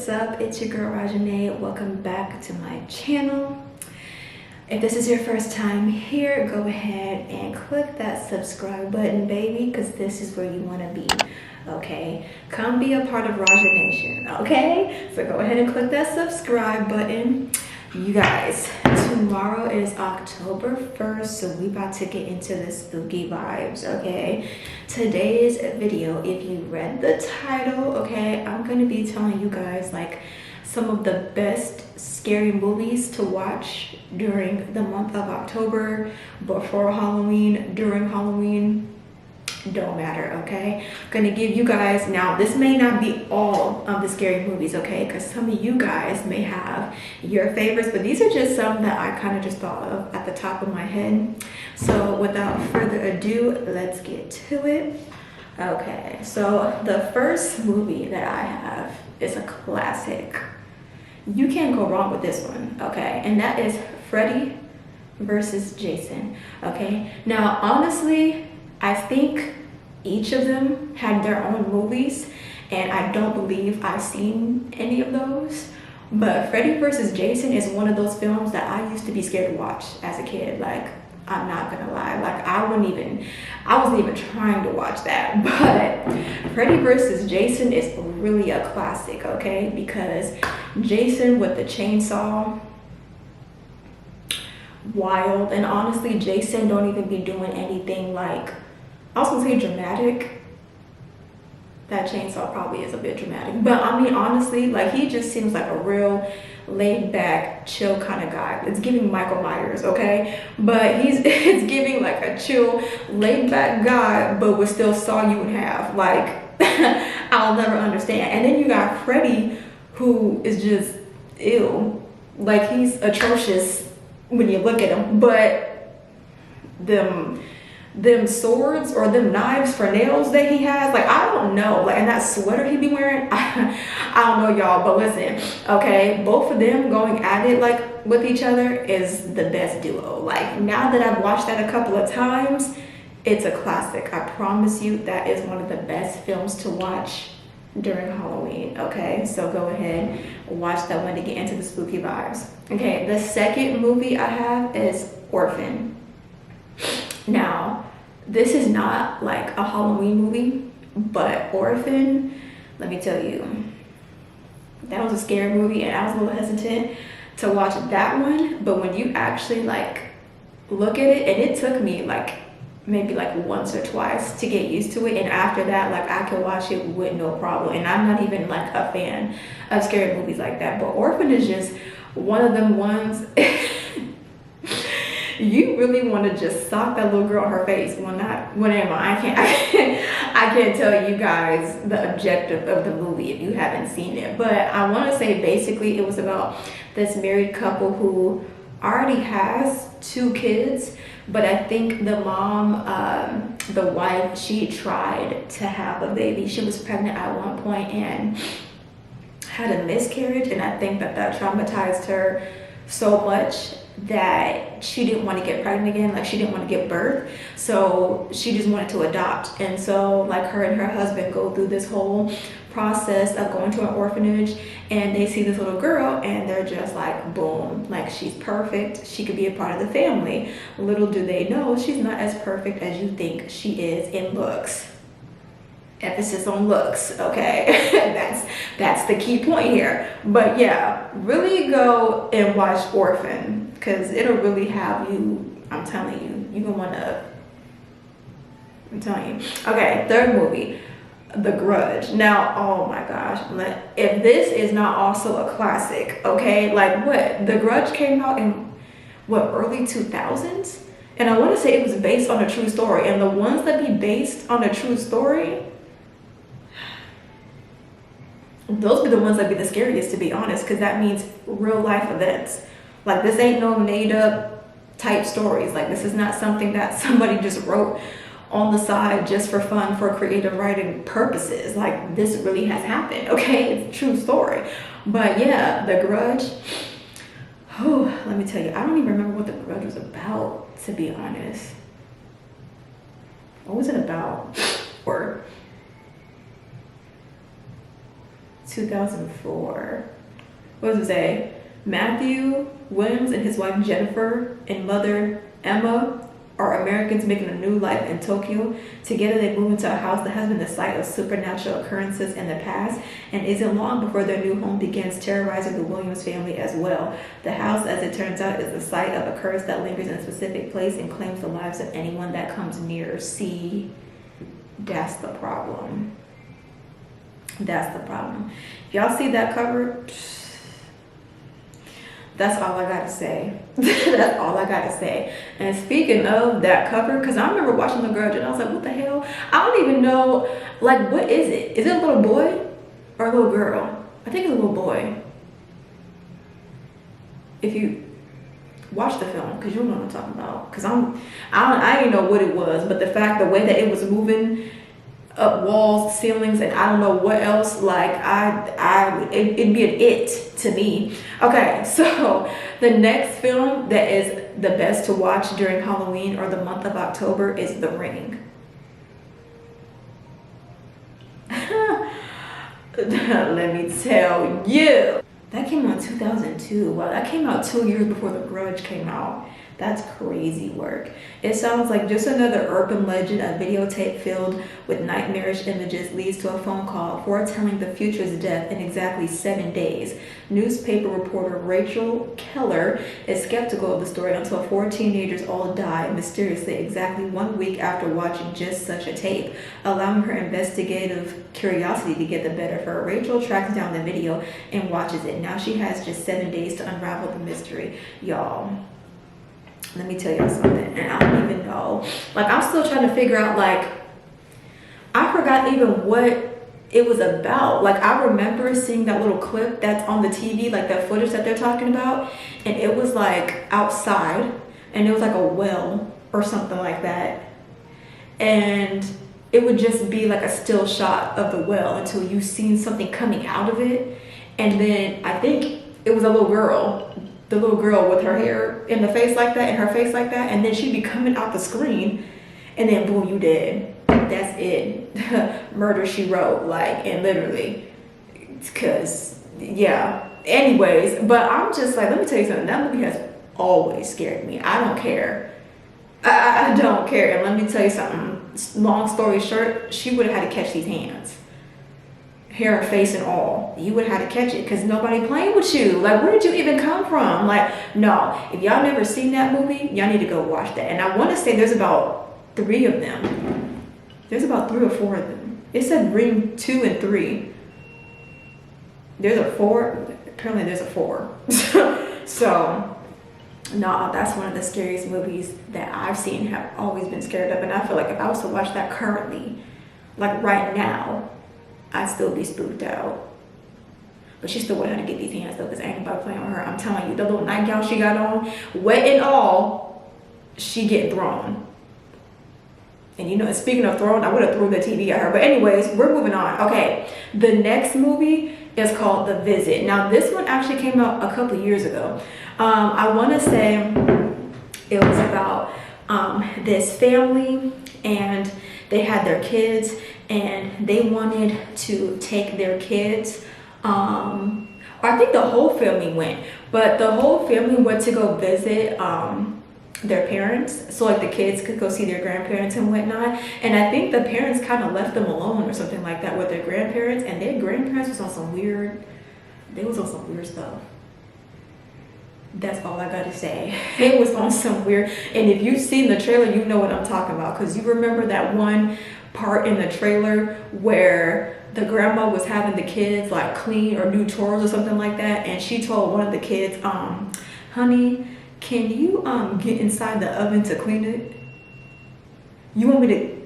what's up? It's your girl Rajanae. Welcome back to my channel. If this is your first time here, go ahead and click that subscribe button, baby, because this is where you want to be. Okay, come be a part of Raja Nation. Okay, so go ahead and click that subscribe button. You guys, tomorrow is October 1st, so we about to get into the spooky vibes. Okay, today's video, if you read the title, okay, I'm gonna be telling you guys like some of the best scary movies to watch during the month of October, before Halloween, during Halloween, don't matter. Okay, I'm gonna give you guys, now this may not be all of the scary movies, okay, because some of you guys may have your favorites, but these are just some that I kind of just thought of at the top of my head. So without further ado, let's get to it. Okay, so the first movie that I have is a classic. You can't go wrong with this one, okay, and that is Freddy versus Jason. Okay, now honestly, I think each of them had their own movies, and I don't believe I've seen any of those. But Freddy vs. Jason is one of those films that I used to be scared to watch as a kid. Like, I'm not gonna lie, like I wasn't even trying to watch that. But Freddy vs. Jason is really a classic, okay? Because Jason with the chainsaw, wild, and honestly, Jason don't even be doing anything like, I was gonna say dramatic. That chainsaw probably is a bit dramatic, but I mean, honestly, like he just seems like a real laid back, chill kind of guy. It's giving Michael Myers, okay? But it's giving like a chill, laid back guy, but would still saw you in half. Like, I'll never understand. And then you got Freddy, who is just ill. Like, he's atrocious when you look at him, but them swords or them knives for nails that he has, like, I don't know, like, and that sweater he be wearing, I don't know, y'all, but listen, okay, both of them going at it like with each other is the best duo. Like, now that I've watched that a couple of times, it's a classic. I promise you that is one of the best films to watch during Halloween. Okay, so go ahead, watch that one to get into the spooky vibes. Okay, the second movie I have is Orphan. Now, this is not like a Halloween movie, but Orphan, let me tell you, that was a scary movie, and I was a little hesitant to watch that one. But when you actually like look at it, and it took me like maybe like once or twice to get used to it, and after that, like, I could watch it with no problem. And I'm not even like a fan of scary movies like that, but Orphan is just one of them ones you really want to just sock that little girl in her face. Well, not whatever. I can't tell you guys the objective of the movie if you haven't seen it. But I want to say basically it was about this married couple who already has 2 kids, but I think the mom, the wife, she tried to have a baby. She was pregnant at one point and had a miscarriage, and I think that traumatized her so much that she didn't want to get pregnant again. Like, she didn't want to give birth, so she just wanted to adopt. And so like her and her husband go through this whole process of going to an orphanage, and they see this little girl and they're just like, boom, like, she's perfect, she could be a part of the family. Little do they know, she's not as perfect as you think she is in looks. Emphasis on looks, okay? that's the key point here. But yeah, really go and watch Orphan, because it'll really have you, I'm telling you, you're gonna wanna, I'm telling you. Okay, third movie, The Grudge. Now, oh my gosh, if this is not also a classic, okay? Like, what? The Grudge came out in, what, early 2000s? And I want to say it was based on a true story. And the ones that be based on a true story, those be the ones that be the scariest, to be honest, because that means real life events. Like, this ain't no made up type stories. Like, this is not something that somebody just wrote on the side just for fun, for creative writing purposes. Like, this really has happened, okay? It's a true story. But yeah, The Grudge, oh, let me tell you, I don't even remember what The Grudge was about, to be honest. What was it about? Or 2004. What does it say? Matthew Williams and his wife Jennifer and mother Emma are Americans making a new life in Tokyo. Together they move into a house that has been the site of supernatural occurrences in the past and isn't long before their new home begins terrorizing the Williams family as well. The house, as it turns out, is the site of a curse that lingers in a specific place and claims the lives of anyone that comes near. See, that's the problem. That's the problem. If y'all see that cover, that's all I gotta say. That's all I gotta say. And speaking of that cover, because I remember watching The Grudge and I was like, what the hell? I don't even know, like, what is it? Is it a little boy or a little girl? I think it's a little boy. If you watch the film, because you know what I'm talking about. Because I didn't know what it was, but the way that it was moving up walls, ceilings, and I don't know what else, like it'd be an it to me. Okay, so the next film that is the best to watch during Halloween or the month of October is The Ring. Let me tell you, that came out in 2002. Wow, that came out 2 years before The Grudge came out. That's crazy work. It sounds like just another urban legend. A videotape filled with nightmarish images leads to a phone call foretelling the future's death in exactly 7 days. Newspaper reporter Rachel Keller is skeptical of the story until 4 teenagers all die mysteriously exactly 1 week after watching just such a tape. Allowing her investigative curiosity to get the better of her, Rachel tracks down the video and watches it. Now she has just 7 days to unravel the mystery. Y'all, let me tell y'all something, and I don't even know. Like, I'm still trying to figure out, like, I forgot even what it was about. Like, I remember seeing that little clip that's on the TV, like that footage that they're talking about, and it was like outside, and it was like a well or something like that. And it would just be like a still shot of the well until you seen something coming out of it. And then I think it was a little girl. The little girl with her hair in the face like that and her face like that, and then she'd be coming out the screen, and then boom, you dead. That's it. Murder, she wrote, like, and literally, because yeah. Anyways, but I'm just like, let me tell you something. That movie has always scared me. I don't care. I don't care. And let me tell you something. Long story short, she would have had to catch these hands. Hair and face and all, you would have had to catch it because nobody playing with you. Like, where did you even come from? Like, no, if y'all never seen that movie, y'all need to go watch that. And I want to say there's about 3 of them. There's about 3 or 4 of them. It said Ring 2 and 3. There's a 4. Apparently there's a 4. So no, that's one of the scariest movies that I've seen, have always been scared of. And I feel like if I was to watch that currently, like right now, I'd still be spooked out. But she still would have to get these hands though, because ain't nobody playing with her. I'm telling you, the little nightgown she got on, wet and all, she getting thrown. And you know, speaking of thrown, I would have thrown the TV at her. But anyways, we're moving on. Okay, the next movie is called The Visit. Now this one actually came out a couple years ago. I want to say it was about this family, and they had their kids, and they wanted to take their kids. I think the whole family went, but the whole family went to go visit their parents, so like the kids could go see their grandparents and whatnot. And I think the parents kind of left them alone or something like that with their grandparents, and their grandparents was on some weird, they was on some weird stuff. That's all I gotta say. It was on some weird, and if you've seen the trailer, you know what I'm talking about, because you remember that one part in the trailer where the grandma was having the kids like clean or do chores or something like that, and she told one of the kids, honey, can you get inside the oven to clean it? You want me to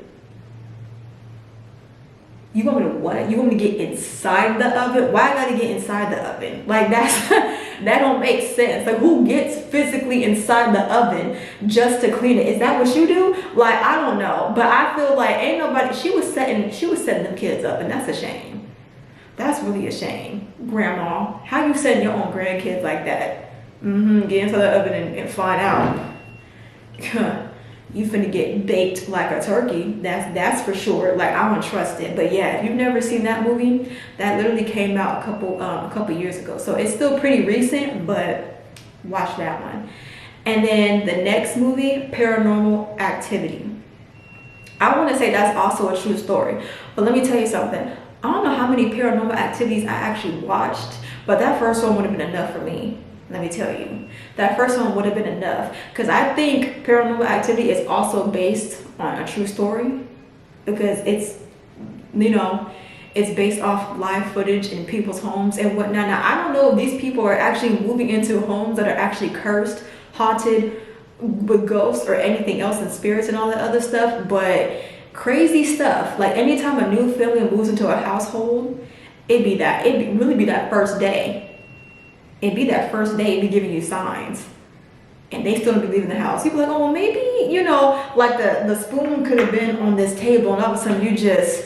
what? You want me to get inside the oven? Why I gotta get inside the oven? Like, that's that don't make sense. Like, who gets physically inside the oven just to clean it? Is that what you do? Like, I don't know. But I feel like ain't nobody, she was setting them kids up, and that's a shame. That's really a shame. Grandma, how you setting your own grandkids like that? Get into the oven and find out. you finna get baked like a turkey. That's for sure. Like, I don't trust it. But yeah, if you've never seen that movie, that literally came out a couple years ago. So it's still pretty recent, but watch that one. And then the next movie, Paranormal Activity. I want to say that's also a true story. But let me tell you something. I don't know how many Paranormal Activities I actually watched, but that first one would have been enough for me. Let me tell you, that first one would have been enough, because I think Paranormal Activity is also based on a true story, because it's, you know, it's based off live footage in people's homes and whatnot. Now, I don't know if these people are actually moving into homes that are actually cursed, haunted with ghosts or anything else and spirits and all that other stuff, but crazy stuff. Like, anytime a new family moves into a household, it'd really be that first day. It'd be that first day, it'd be giving you signs. And they still be leaving the house. People are like, oh, well, maybe, you know, like the spoon could have been on this table, and all of a sudden it just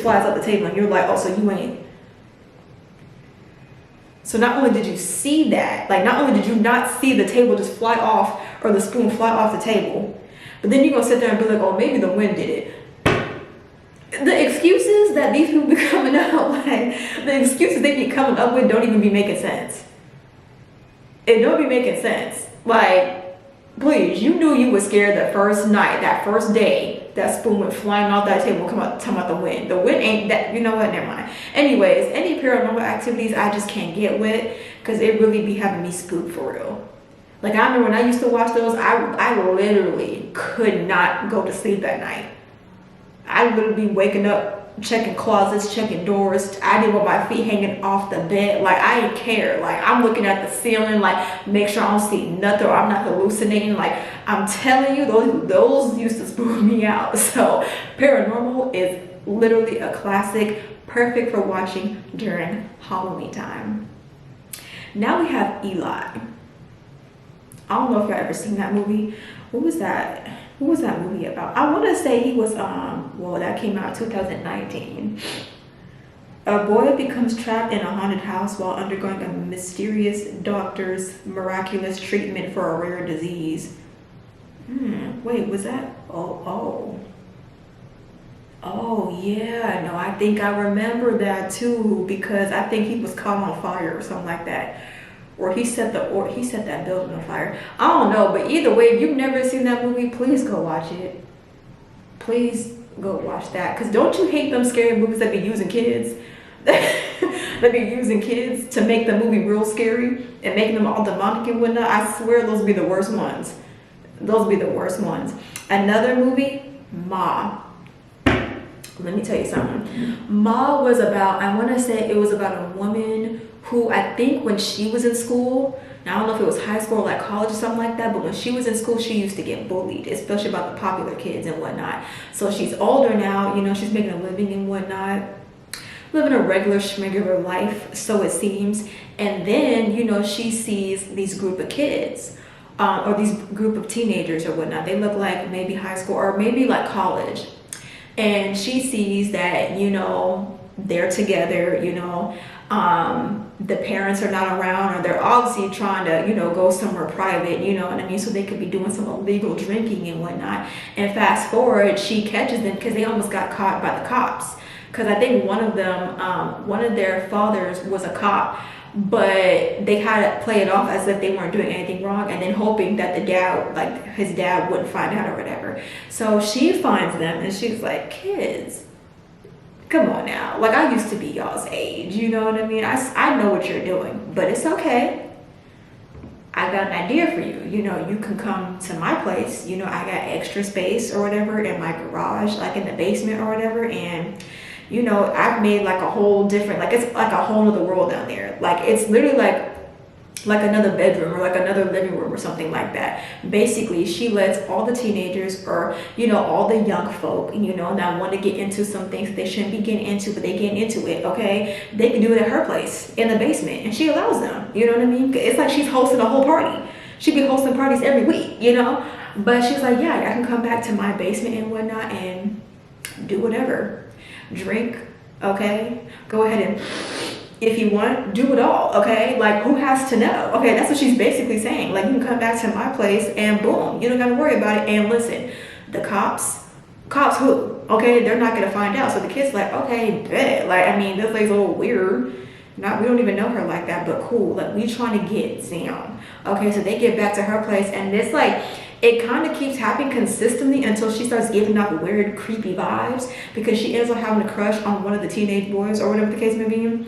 flies off the table, and you're like, oh, so you ain't. So not only did you see that, like, not only did you not see the table just fly off or the spoon fly off the table, but then you're gonna sit there and be like, oh, maybe the wind did it. The excuses that these people be coming up, like, the excuses they be coming up with don't even be making sense. It don't be making sense. Like, please, you knew you were scared the first night, that first day, that spoon went flying off that table, talking about the wind. The wind ain't that, you know what, never mind. Anyways, any Paranormal Activities I just can't get with, because it really be having me spooked for real. Like, I remember when I used to watch those, I literally could not go to sleep at night. I would be waking up, checking closets, checking doors. I didn't want my feet hanging off the bed. Like, I didn't care. Like, I'm looking at the ceiling, like, make sure I don't see nothing or I'm not hallucinating. Like, I'm telling you, those used to spook me out. So paranormal is literally a classic, perfect for watching during Halloween time. Now we have Eli. I don't know if y'all ever seen that movie. What was that movie about? I want to say he was, well, that came out 2019. A boy becomes trapped in a haunted house while undergoing a mysterious doctor's miraculous treatment for a rare disease. Wait, was that? Oh, yeah, no, I think I remember that too, because I think he was caught on fire or something like that. Or he set that building on fire. I don't know, but either way, if you've never seen that movie, please go watch it. Please go watch that. Because don't you hate them scary movies that be using kids? That be using kids to make the movie real scary and making them all demonic and whatnot. I swear those be the worst ones. Those be the worst ones. Another movie, Ma. Let me tell you something. Ma was about, I want to say it was about a woman who, I think when she was in school, now I don't know if it was high school or like college or something like that, but when she was in school, she used to get bullied, especially about the popular kids and whatnot. So she's older now, you know, she's making a living and whatnot, living a regular schmegular life, so it seems. And then, you know, she sees these group of kids, or these group of teenagers or whatnot. They look like maybe high school or maybe like college. And she sees that, you know, they're together, you know, the parents are not around, or they're obviously trying to, you know, go somewhere private, you know what I mean? So they could be doing some illegal drinking and whatnot. And fast forward, she catches them because they almost got caught by the cops. Because I think one of them, one of their fathers was a cop, but they had to play it off as if they weren't doing anything wrong, and then hoping that the dad, like his dad, wouldn't find out or whatever. So she finds them and she's like, kids, come on now. Like, I used to be y'all's age, you know what I mean? I know what you're doing, but it's okay. I got an idea for you. You know, you can come to my place. You know, I got extra space or whatever in my garage, like in the basement or whatever, and you know, I've made like a whole different, like it's like a whole other world down there. Like, it's literally like another bedroom or like another living room or something like that. Basically, she lets all the teenagers, or, you know, all the young folk, you know, that want to get into some things they shouldn't be getting into, but they get into it, okay? They can do it at her place in the basement, and she allows them, you know what I mean? It's like she's hosting a whole party. She'd be hosting parties every week, you know? But she's like, yeah, I can come back to my basement and whatnot and do whatever. Drink, okay? Go ahead and if you want, do it all, okay? Like, who has to know? Okay, that's what she's basically saying. Like, you can come back to my place and boom, you don't gotta worry about it. And listen, the cops who? Okay, they're not gonna find out. So the kid's like, okay, bet. Like, I mean, this lady's a little weird. We don't even know her like that, but cool. Like, we trying to get down. Okay, so they get back to her place, and it's like, it kind of keeps happening consistently until she starts giving off weird, creepy vibes, because she ends up having a crush on one of the teenage boys or whatever the case may be.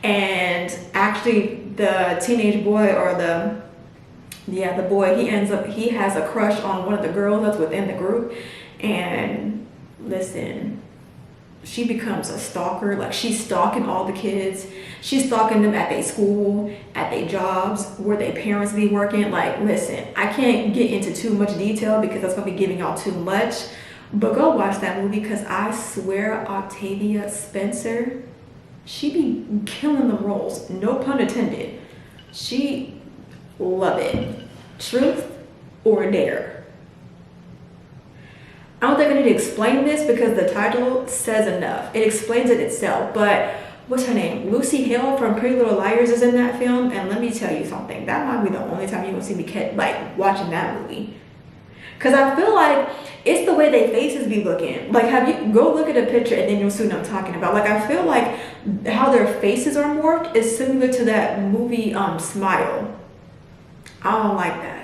And actually, the teenage boy, or the boy, he has a crush on one of the girls that's within the group. And listen, she becomes a stalker. Like, she's stalking all the kids. She's stalking them at their school, at their jobs, where their parents be working. Like, listen, I can't get into too much detail because that's gonna be giving y'all too much. But go watch that movie, because I swear Octavia Spencer, she be killing the roles. No pun intended. She love it. Truth or dare. I don't think I need to explain this because the title says enough. It explains it itself. But what's her name? Lucy Hale from Pretty Little Liars is in that film. And let me tell you something. That might be the only time you're going to see me watching that movie. Because I feel like it's the way their faces be looking. Like, go look at a picture and then you'll see what I'm talking about. Like, I feel like how their faces are morphed is similar to that movie Smile. I don't like that.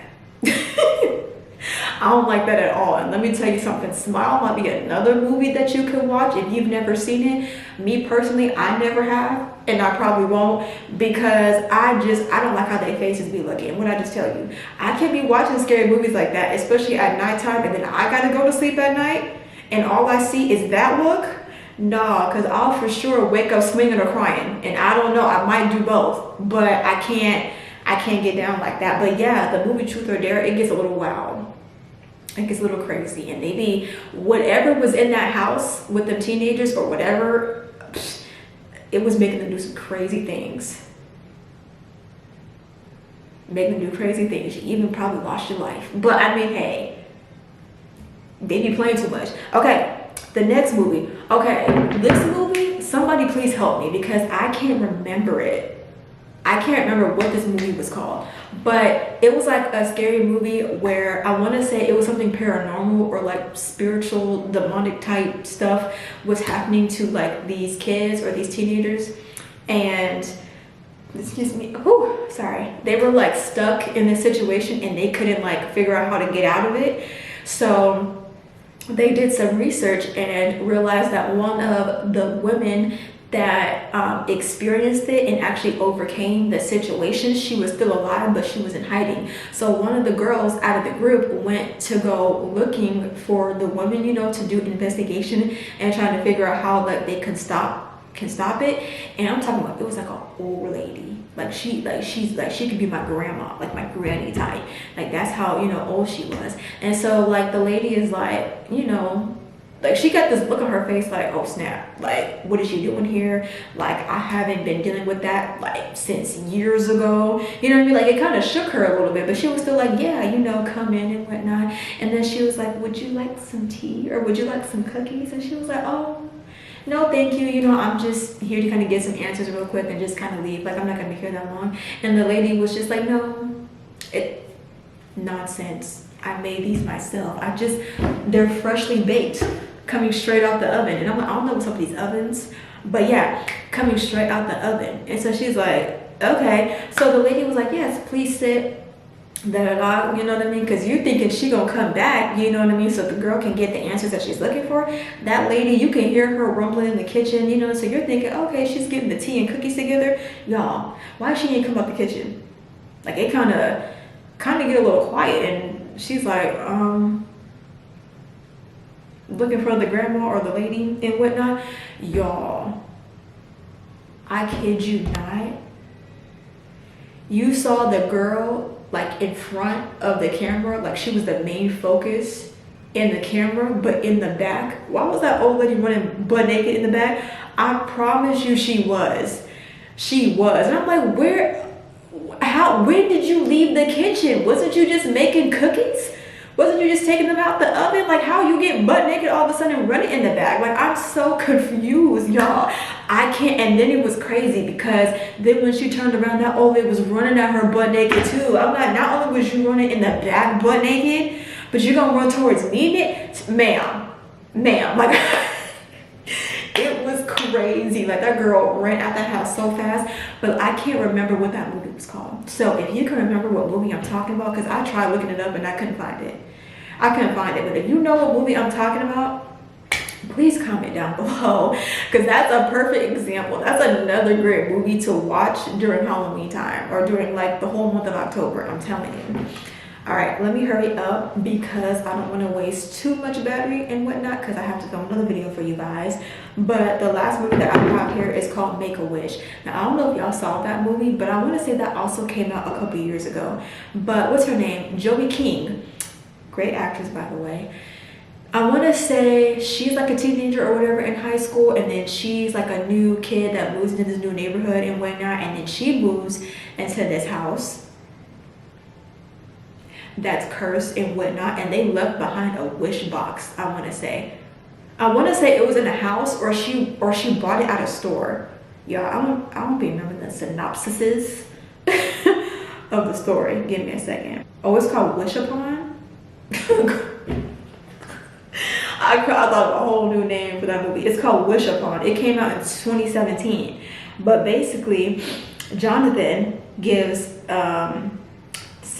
I don't like that at all. And let me tell you something, Smile might be another movie that you could watch if you've never seen it. Me personally, I never have, and I probably won't, because I don't like how their faces be looking. What I just tell you, I can't be watching scary movies like that, especially at nighttime, and then I gotta go to sleep at night and all I see is that look. Nah, because I'll for sure wake up swinging or crying, and I don't know, I might do both, but I can't get down like that. But yeah, the movie Truth or Dare, it gets a little wild. It gets a little crazy, and maybe whatever was in that house with the teenagers or whatever, it was making them do some crazy things. Making them do crazy things. You even probably lost your life. But I mean, hey, they be playing too much. Okay, the next movie. Okay, this movie, somebody please help me, because I can't remember it. I can't remember what this movie was called, but it was like a scary movie where I want to say it was something paranormal or like spiritual, demonic type stuff was happening to like these kids or these teenagers. And excuse me, sorry, they were like stuck in this situation and they couldn't like figure out how to get out of it. So they did some research and realized that one of the women that experienced it and actually overcame the situation, she was still alive, but she was in hiding. So one of the girls out of the group went to go looking for the woman, you know, to do an investigation and trying to figure out how like they can stop it. And I'm talking about, it was like an old lady. She could be my grandma, like my granny type. Like, that's how, you know, old she was. And so like the lady is like, you know, like she got this look on her face like, oh snap, like what is she doing here? Like, I haven't been dealing with that like since years ago. You know what I mean? Like, it kind of shook her a little bit, but she was still like, yeah, you know, come in and whatnot. And then she was like, would you like some tea or would you like some cookies? And she was like, oh, no, thank you. You know, I'm just here to kind of get some answers real quick and just kind of leave. Like, I'm not going to be here that long. And the lady was just like, no, nonsense. I made these myself. They're freshly baked, coming straight out the oven. And I'm like, I don't know what's up with these ovens, but yeah, coming straight out the oven. And so she's like, okay. So the lady was like, yes, please sit. You know what I mean? Because you're thinking she gonna come back, you know what I mean? So the girl can get the answers that she's looking for. That lady, you can hear her rumbling in the kitchen, you know? So you're thinking, okay, she's getting the tea and cookies together. Y'all, why she ain't come out the kitchen? Like, it kind of get a little quiet, and she's like, looking for the grandma or the lady and whatnot. Y'all, I kid you not. You saw the girl like in front of the camera, like she was the main focus in the camera, but in the back, why was that old lady running butt naked in the back? I promise you she was. And I'm like, when did you leave the kitchen? Wasn't you just making cookies? Wasn't you just taking them out the oven? Like, how you get butt naked all of a sudden running in the bag? Like, I'm so confused, y'all. I can't. And then it was crazy because then when she turned around, that old lady was running at her butt naked too. I'm like, not only was you running in the back butt naked, but you're gonna run towards me, ma'am, like. It was crazy. Like, that girl ran out the house so fast, but I can't remember what that movie was called. So if you can remember what movie I'm talking about, because I tried looking it up and I couldn't find it. But if you know what movie I'm talking about, please comment down below, because that's a perfect example. That's another great movie to watch during Halloween time, or during like the whole month of October, I'm telling you. All right, let me hurry up because I don't want to waste too much battery and whatnot, because I have to film another video for you guys. But the last movie that I have here is called Make-A-Wish. Now, I don't know if y'all saw that movie, but I want to say that also came out a couple years ago. But what's her name? Joey King. Great actress, by the way. I want to say she's like a teenager or whatever in high school, and then she's like a new kid that moves into this new neighborhood and whatnot, and then she moves into this house that's cursed and whatnot, and they left behind a wish box. I want to say it was in a house, or she bought it at a store. Yeah, I don't remember the synopsises of the story. Give me a second. Oh, it's called Wish Upon. I thought of a whole new name for that movie. It's called Wish Upon. It came out in 2017. But basically, Jonathan gives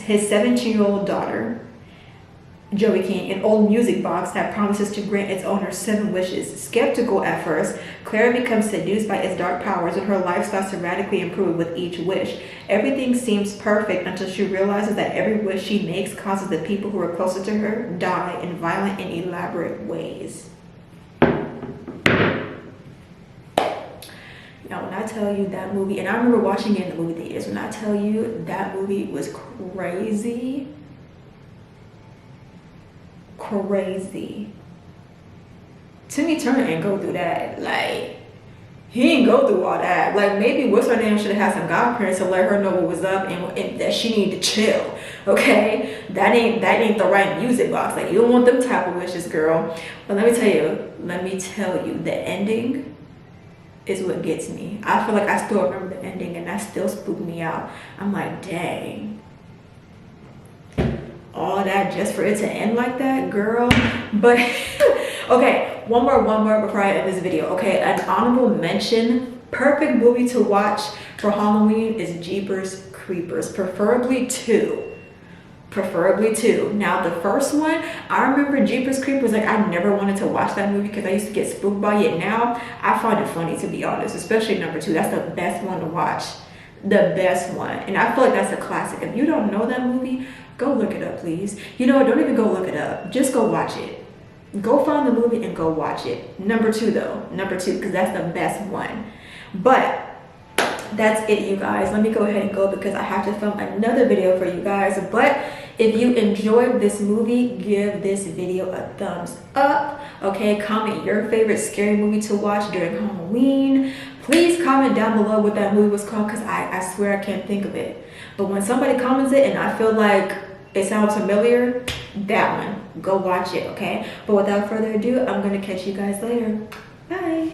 his 17-year-old daughter, Joey King, an old music box that promises to grant its owner 7 wishes. Skeptical at first, Clara becomes seduced by its dark powers, and her life starts to radically improve with each wish. Everything seems perfect until she realizes that every wish she makes causes the people who are closer to her die in violent and elaborate ways. Now, when I tell you that movie, and I remember watching it in the movie theaters, when I tell you that movie was crazy. Timmy Turner ain't go through that. Like, he didn't go through all that. Like, maybe what's her name should have had some godparents to let her know what was up, and that she needed to chill. Okay, that ain't the right music box. Like, you don't want them type of wishes, girl. But let me tell you, the ending is what gets me. I feel like I still remember the ending, and that still spooked me out. I'm like, dang. All that just for it to end like that, girl. But okay, one more before I end this video. Okay, an honorable mention, perfect movie to watch for Halloween is Jeepers Creepers, preferably 2. Now, the first one, I remember Jeepers Creepers, like, I never wanted to watch that movie because I used to get spooked by it. Now I find it funny, to be honest, especially number 2. That's the best one to watch, the best one. And I feel like that's a classic. If you don't know that movie, go look it up, please. You know what, don't even go look it up, just go watch it. Go find the movie and go watch it. Number 2, because that's the best one. But that's it, you guys. Let me go ahead and go because I have to film another video for you guys. But if you enjoyed this movie, give this video a thumbs up. Okay, comment your favorite scary movie to watch during Halloween. Please comment down below what that movie was called, because I swear I can't think of it. But when somebody comments it and I feel like it sounds familiar, that one, go watch it. Okay, but without further ado, I'm gonna catch you guys later. Bye.